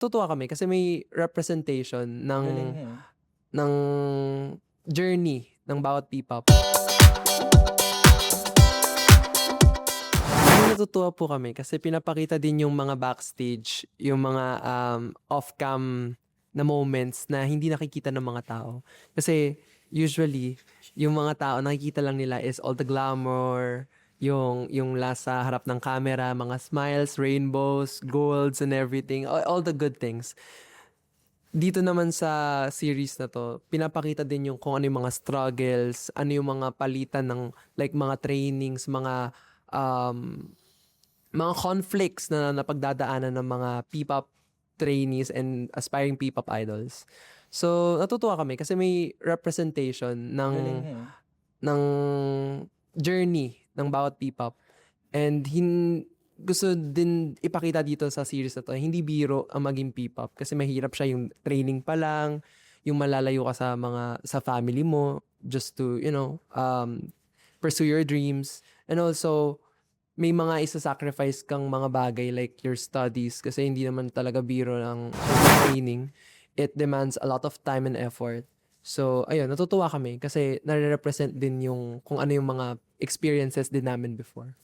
Natutuwa kami kasi may representation ng Galing eh. ng journey ng bawat P-pop. Natutuwa po kami kasi pinapakita din yung mga backstage, yung mga off-cam na moments na hindi nakikita ng mga tao. Kasi usually, yung mga tao nakikita lang nila is all the glamour, yung nasa harap ng camera, mga smiles, rainbows, golds and everything, all the good things. Dito naman sa series na to, pinapakita din yung kung ano yung mga struggles, ano yung mga palitan ng like mga trainings, mga conflicts na napagdadaanan ng mga P-pop trainees and aspiring P-pop idols. So, natutuwa kami kasi may representation Galing eh. ng journey ng bawat P-pop. And gusto din ipakita dito sa series na to, hindi biro ang maging P-pop kasi mahirap siya yung training pa lang, yung malalayo ka sa family mo just to, pursue your dreams. And also, may mga isa-sacrifice kang mga bagay like your studies kasi hindi naman talaga biro ng training. It demands a lot of time and effort. So, ayun, natutuwa kami kasi nare-represent din yung kung ano yung mga experiences din namin before.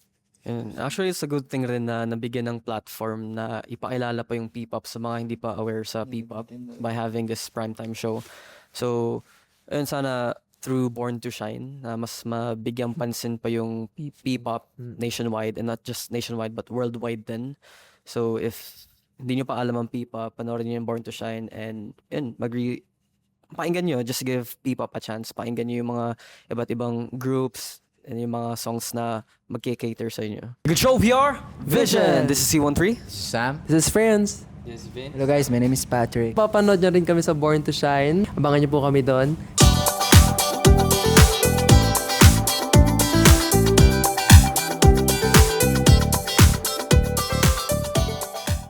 And actually, it's a good thing rin na nabigyan ng platform na ipakilala pa yung P-pop sa mga hindi pa aware sa P-pop by having this primetime show. So, ayun, sana through Born to Shine na mas mabigyang pansin pa yung P-pop nationwide, and not just nationwide but worldwide din. So, if hindi nyo pa alam ang P-pop, panoorin nyo yung Born to Shine, and yun, pakinggan nyo, just give P-pop a chance. Pakinggan nyo yung mga iba't ibang groups and yung mga songs na magkikater sa inyo. Good show, VR! Vision! This is C13. Sam? This is Friends. Hello guys, my name is Patrick. Papanood nyo rin kami sa Born to Shine. Abangan nyo po kami doon.